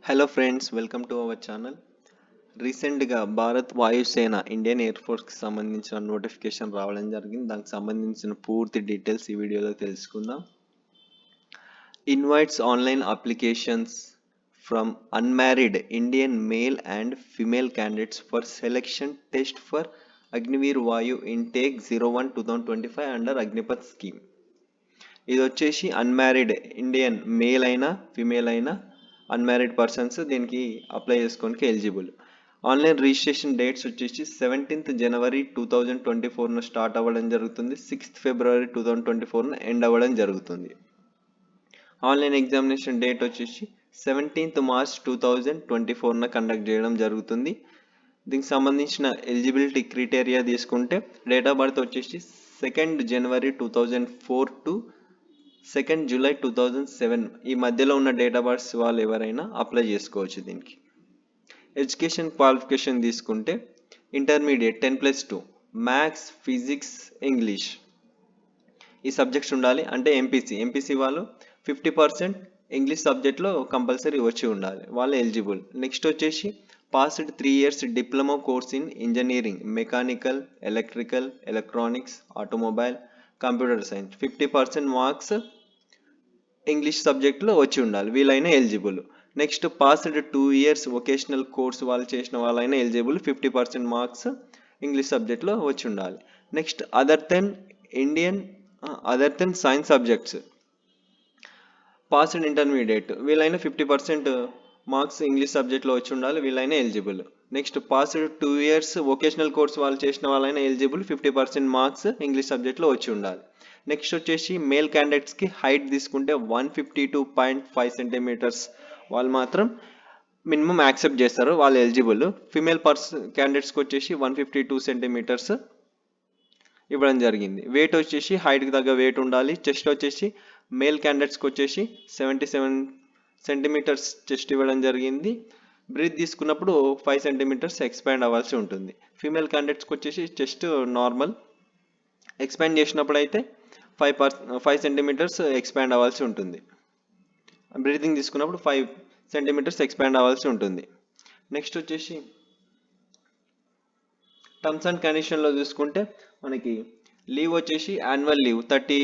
Hello friends, welcome to our channel. రీసెంట్గా భారత్ వాయుసేన Indian air ఫోర్స్కి సంబంధించిన నోటిఫికేషన్ రావడం జరిగింది. దానికి సంబంధించిన పూర్తి డీటెయిల్స్ ఈ వీడియోలో తెలుసుకుందాం. Invites online applications from unmarried Indian male and female candidates for selection test for Agniveer Vayu intake 01/2025 under Agnipath scheme. ఇది వచ్చేసి అన్మ్యారీడ్ ఇండియన్ మేల్ అయినా ఫిమేల్ అయినా అన్మ్యారీడ్ పర్సన్స్ దీనికి అప్లై చేసుకోనికి ఎలిజిబుల్. ఆన్లైన్ రిజిస్ట్రేషన్ డేట్స్ వచ్చేసి 17th January 2024 స్టార్ట్ అవ్వడం జరుగుతుంది. 6th February 2024 end అవ్వడం జరుగుతుంది. ఆన్లైన్ ఎగ్జామినేషన్ డేట్ వచ్చేసి 17th March 2024 కండక్ట్ చేయడం జరుగుతుంది. దీనికి సంబంధించిన ఎలిజిబిలిటీ క్రైటీరియా తీసుకుంటే డేట్ ఆఫ్ బర్త్ వచ్చేసి 2nd January 2004 to 2nd July 2007 ఈ మధ్యలో ఉన్న డేట్ ఆఫ్ బర్త్స్ వాళ్ళు ఎవరైనా అప్లై చేసుకోవచ్చు. దీనికి ఎడ్యుకేషన్ క్వాలిఫికేషన్ తీసుకుంటే ఇంటర్మీడియట్ 10+2 మ్యాథ్స్, ఫిజిక్స్, ఇంగ్లీష్ ఈ సబ్జెక్ట్స్ ఉండాలి. అంటే ఎంపీసీ వాళ్ళు 50% ఇంగ్లీష్ సబ్జెక్ట్లో కంపల్సరీ వచ్చి ఉండాలి, వాళ్ళు ఎలిజిబుల్. నెక్స్ట్ వచ్చేసి passed 3 years diploma course in engineering, mechanical, electrical, electronics, automobile, computer science 50% marks English సబ్జెక్ట్లో వచ్చి ఉండాలి, వీళ్ళైనా eligible. Next passed 2 years vocational course వాళ్ళు చేసిన వాళ్ళైనా ఎలిజిబుల్, 50% మార్క్స్ ఇంగ్లీష్ సబ్జెక్ట్లో వచ్చి ఉండాలి. Next other than science subjects passed intermediate వీళ్ళైనా 50% మార్క్స్ ఇంగ్లీష్ సబ్జెక్ట్లో వచ్చి ఉండాలి, వీళ్ళైనా eligible. Next passed 2 years vocational course వాళ్ళు చేసిన వాళ్ళైనా ఎలిజిబుల్, 50% మార్క్స్ ఇంగ్లీష్ సబ్జెక్ట్లో వచ్చి ఉండాలి. నెక్స్ట్ వచ్చేసి మేల్ క్యాండిడేట్స్కి హైట్ తీసుకుంటే 152.5 centimeters వాళ్ళు మాత్రం మినిమం యాక్సెప్ట్ చేస్తారు, వాళ్ళు ఎలిజిబుల్. ఫిమేల్ క్యాండిడేట్స్కి వచ్చేసి 152 centimeters ఇవ్వడం జరిగింది. వెయిట్ వచ్చేసి హైట్కి తగ్గ వెయిట్ ఉండాలి. చెస్ట్ వచ్చేసి మేల్ క్యాండిడేట్స్కి వచ్చేసి 77 centimeters చెస్ట్ ఇవ్వడం జరిగింది. బ్రీత్ తీసుకున్నప్పుడు 5 centimeters ఎక్స్పాండ్ అవ్వాల్సి ఉంటుంది. ఫీమేల్ క్యాండిడేట్స్కి వచ్చేసి చెస్ట్ నార్మల్, ఎక్స్పాండ్ చేసినప్పుడు అయితే 5 centimeters ఎక్స్పాండ్ అవ్వాల్సి ఉంటుంది. బ్రీతింగ్ తీసుకున్నప్పుడు 5 centimeters ఎక్స్పాండ్ అవ్వాల్సి ఉంటుంది. నెక్స్ట్ వచ్చేసి టర్మ్స్ అండ్ కండిషన్లో చూసుకుంటే మనకి లీవ్ వచ్చేసి యాన్యువల్ లీవ్ 30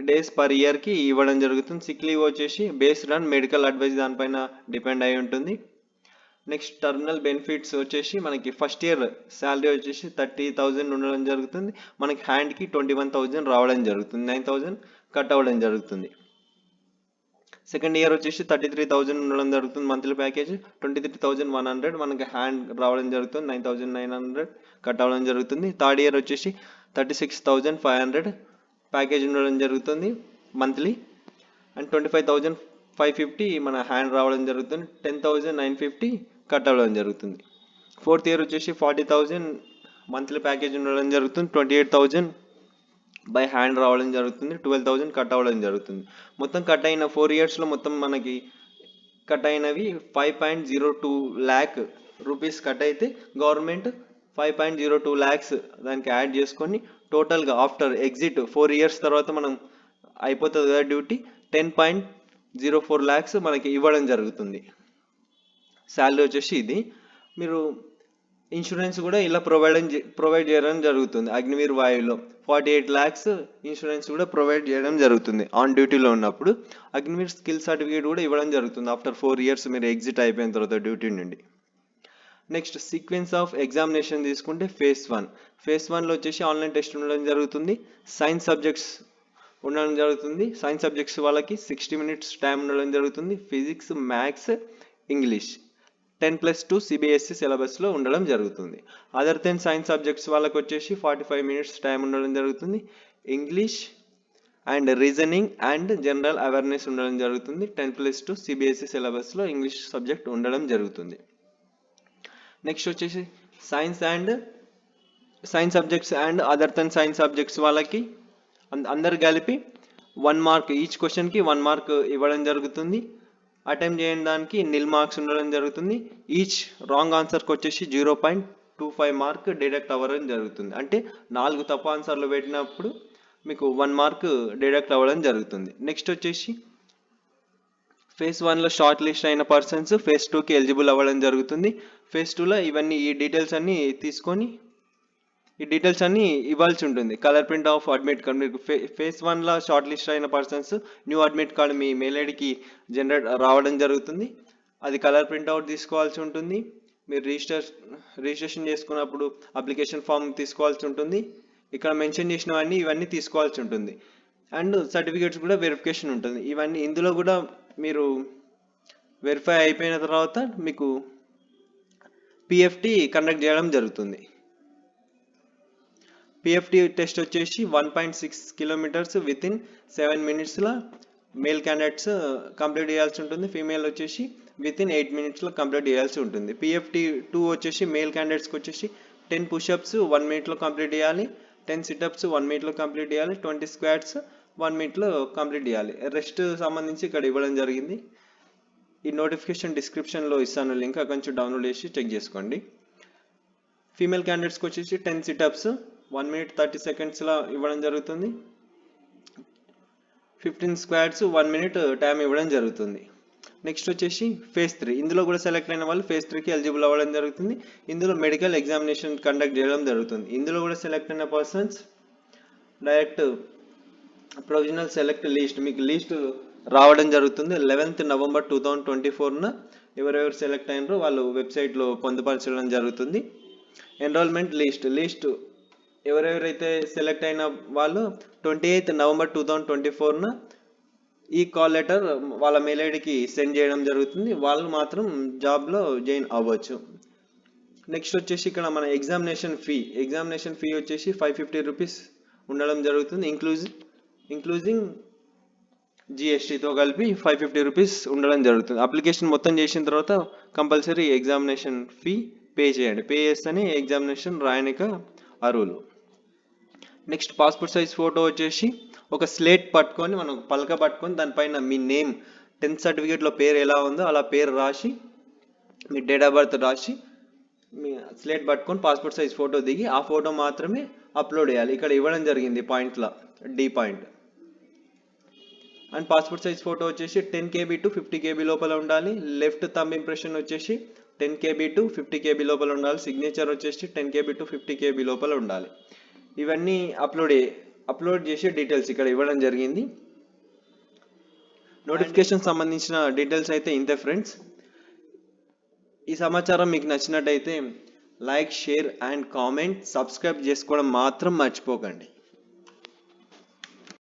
days per yearకి ఇవ్వడం జరుగుతుంది. సిక్ లీవ్ వచ్చేసి బేస్డ్ ఆన్ మెడికల్ అడ్వైజ్ దానిపైన డిపెండ్ అయి ఉంటుంది. నెక్స్ట్ టర్మినల్ బెనిఫిట్స్ వచ్చేసి మనకి ఫస్ట్ ఇయర్ శాలరీ వచ్చేసి 30,000 ఉండడం జరుగుతుంది. మనకి హ్యాండ్కి 21,000 రావడం జరుగుతుంది, 9,000 కట్ అవ్వడం జరుగుతుంది. సెకండ్ ఇయర్ వచ్చేసి 33,000 ఉండడం జరుగుతుంది మంత్లీ ప్యాకేజ్, 23,100 మనకి హ్యాండ్ రావడం జరుగుతుంది, 9,900 కట్ అవ్వడం జరుగుతుంది. థర్డ్ ఇయర్ వచ్చేసి 36,500 ప్యాకేజ్ ఉండడం జరుగుతుంది మంత్లీ, అండ్ 25,550 మన హ్యాండ్ రావడం జరుగుతుంది, 10,950 కట్ అవ్వడం జరుగుతుంది. ఫోర్త్ ఇయర్ వచ్చేసి 40,000 మంత్లీ ప్యాకేజ్ ఉండడం జరుగుతుంది, 28,000 బై హ్యాండ్ రావడం జరుగుతుంది, 12,000 కట్ అవ్వడం జరుగుతుంది. మొత్తం కట్ అయిన 4 yearsలో మొత్తం మనకి కట్ అయినవి 5.02 lakh రూపీస్ కట్ అయితే గవర్నమెంట్ 5.02 lakhs దానికి యాడ్ చేసుకొని టోటల్గా ఆఫ్టర్ ఎగ్జిట్ 4 years తర్వాత మనం అయిపోతుంది కదా డ్యూటీ, 10.04 lakhs మనకి ఇవ్వడం జరుగుతుంది. శాలరీ వచ్చేసి ఇది. మీరు ఇన్సూరెన్స్ కూడా ఇలా ప్రొవైడ్ చేయడం జరుగుతుంది. అగ్నివీర్ వాయువులో 48 lakhs ఇన్సూరెన్స్ కూడా ప్రొవైడ్ చేయడం జరుగుతుంది ఆన్ డ్యూటీలో ఉన్నప్పుడు. అగ్నివీర్ స్కిల్ సర్టిఫికేట్ కూడా ఇవ్వడం జరుగుతుంది ఆఫ్టర్ 4 years మీరు ఎగ్జిట్ అయిపోయిన తర్వాత డ్యూటీ నుండి. నెక్స్ట్ సీక్వెన్స్ ఆఫ్ ఎగ్జామినేషన్ తీసుకుంటే ఫేజ్ 1లో వచ్చేసి ఆన్లైన్ టెస్ట్ ఉండడం జరుగుతుంది. సైన్స్ సబ్జెక్ట్స్ ఉండడం జరుగుతుంది. సైన్స్ సబ్జెక్ట్స్ వాళ్ళకి 60 minutes టైం ఉండడం జరుగుతుంది. ఫిజిక్స్, మ్యాథ్స్, ఇంగ్లీష్ 10+2 CBSE సిలబస్లో ఉండడం జరుగుతుంది. అదర్ దెన్ సైన్స్ సబ్జెక్ట్స్ వాళ్ళకి వచ్చేసి 45 minutes టైం ఉండడం జరుగుతుంది. English and reasoning and general awareness ఉండడం జరుగుతుంది. 10+2 CBSE సిలబస్లో ఇంగ్లీష్ సబ్జెక్ట్ ఉండడం జరుగుతుంది. నెక్స్ట్ వచ్చేసి science subjects and other than science subjects వాళ్ళకి అందరు కలిపి 1 mark ఈచ్ క్వశ్చన్కి 1 mark ఇవ్వడం జరుగుతుంది. అటెంప్ట్ చేయని దానికి నిల్ మార్క్స్ ఉండడం జరుగుతుంది. ఈచ్ రాంగ్ ఆన్సర్కి వచ్చేసి 0.25 mark డిడక్ట్ అవ్వడం జరుగుతుంది. అంటే 4 తప్పు ఆన్సర్లు పెట్టినప్పుడు మీకు 1 mark డిడక్ట్ అవ్వడం జరుగుతుంది. నెక్స్ట్ వచ్చేసి ఫేజ్ 1లో షార్ట్ లిస్ట్ అయిన పర్సన్స్ ఫేజ్ 2కి ఎలిజిబుల్ అవ్వడం జరుగుతుంది. ఫేజ్ 2లో ఇవన్నీ ఈ డీటెయిల్స్ అన్నీ ఇవ్వాల్సి ఉంటుంది. Colour print of admit card మీకు ఫేజ్ 1లో షార్ట్ లిస్ట్ అయిన పర్సన్స్ న్యూ అడ్మిట్ కార్డ్ మీ మెయిల్ ఐడికి జనరేట్ రావడం జరుగుతుంది. అది కలర్ ప్రింట్అవుట్ తీసుకోవాల్సి ఉంటుంది. మీరు రిజిస్ట్రేషన్ చేసుకున్నప్పుడు అప్లికేషన్ ఫామ్ తీసుకోవాల్సి ఉంటుంది. ఇక్కడ మెన్షన్ చేసినవన్నీ ఇవన్నీ తీసుకోవాల్సి ఉంటుంది. అండ్ సర్టిఫికేట్స్ కూడా వెరిఫికేషన్ ఉంటుంది. ఇవన్నీ ఇందులో కూడా మీరు వెరిఫై అయిపోయిన తర్వాత మీకు పిఎఫ్టి కండక్ట్ చేయడం జరుగుతుంది. పిఎఫ్టి టెస్ట్ వచ్చేసి 1.6 కిలోమీటర్స్ విత్ ఇన్ 7 minutesలో మేల్ క్యాండిడేట్స్ కంప్లీట్ చేయాల్సి ఉంటుంది. ఫీమేల్ వచ్చేసి విత్ ఇన్ 8 minutesలో కంప్లీట్ చేయాల్సి ఉంటుంది. పిఎఫ్టి 2 వచ్చేసి మేల్ క్యాండిడేట్స్కి వచ్చేసి 10 పుషప్స్ 1 minute కంప్లీట్ చేయాలి, 10 సిటప్స్ 1 minute కంప్లీట్ చేయాలి, 20 స్క్వాట్స్ 1 minute కంప్లీట్ చేయాలి. రెస్ట్ సంబంధించి ఇక్కడ ఇవ్వడం జరిగింది. ఈ నోటిఫికేషన్ డిస్క్రిప్షన్లో ఇస్తాను లింక్, అక్కడి నుంచి డౌన్లోడ్ చేసి చెక్ చేసుకోండి. ఫీమేల్ క్యాండిడేట్స్కి వచ్చేసి 10 సిటప్స్ 1 minute 30 secondsలో ఇవ్వడం జరుగుతుంది. 15 స్క్వాట్స్ 1 minute టైం ఇవ్వడం జరుగుతుంది. నెక్స్ట్ వచ్చేసి ఫేజ్ 3. ఇందులో కూడా సెలెక్ట్ అయిన వాళ్ళు ఫేజ్ 3కి ఎలిజిబుల్ అవ్వడం జరుగుతుంది. ఇందులో మెడికల్ ఎగ్జామినేషన్ కండక్ట్ చేయడం జరుగుతుంది. ఇందులో కూడా సెలెక్ట్ అయిన persons direct provisional select list మీకు లిస్ట్ రావడం జరుగుతుంది. 11th November 2024న ఎవరెవరు సెలెక్ట్ అయినారో వాళ్ళు వెబ్సైట్లో పొందుపరచడం జరుగుతుంది. ఎన్రోల్మెంట్ లిస్ట్ ఎవరెవరైతే సెలెక్ట్ అయిన వాళ్ళు 28th November 2024న ఈ కాల్ లెటర్ వాళ్ళ మెయిల్ ఐడికి సెండ్ చేయడం జరుగుతుంది. వాళ్ళు మాత్రం జాబ్లో జాయిన్ అవ్వచ్చు. నెక్స్ట్ వచ్చేసి ఇక్కడ మన ఎగ్జామినేషన్ ఫీ వచ్చేసి 550 రూపీస్ ఉండడం జరుగుతుంది. ఇంక్లూజింగ్ జిఎస్టీతో కలిపి 550 రూపీస్ ఉండడం జరుగుతుంది. అప్లికేషన్ మొత్తం చేసిన తర్వాత కంపల్సరీ ఎగ్జామినేషన్ ఫీ పే చేయండి. పే చేస్తేనే ఎగ్జామినేషన్ రాయనిక అర్హులు. నెక్స్ట్ పాస్పోర్ట్ సైజ్ ఫోటో వచ్చేసి ఒక స్లేట్ పట్టుకొని మనం పలక పట్టుకొని దానిపైన మీ నేమ్ 10th సర్టిఫికేట్లో పేరు ఎలా ఉందో అలా పేరు రాసి మీ డేట్ ఆఫ్ బర్త్ రాసి మీ స్లేట్ పట్టుకొని పాస్పోర్ట్ సైజ్ ఫోటో దిగి ఆ ఫోటో మాత్రమే అప్లోడ్ చేయాలి. ఇక్కడ ఇవ్వడం జరిగింది పాయింట్లో D point. And passport size photo వచ్చేసి 10 KB to 50 KB లోపల ఉండాలి. లెఫ్ట్ థంబ్ ఇంప్రెషన్ వచ్చేసి 10 KB to 50 KB లోపల ఉండాలి. సిగ్నేచర్ వచ్చేసి 10 KB to 50 KB లోపల ఉండాలి. ఇవన్నీ అప్లోడ్ చేసే డీటెయిల్స్ ఇక్కడ ఇవ్వడం జరిగింది. నోటిఫికేషన్ సంబంధించిన డీటెయిల్స్ అయితే ఇంతే ఫ్రెండ్స్. ఈ సమాచారం మీకు నచ్చినట్టయితే like, share and comment, subscribe చేసుకోవడం మాత్రం మర్చిపోకండి.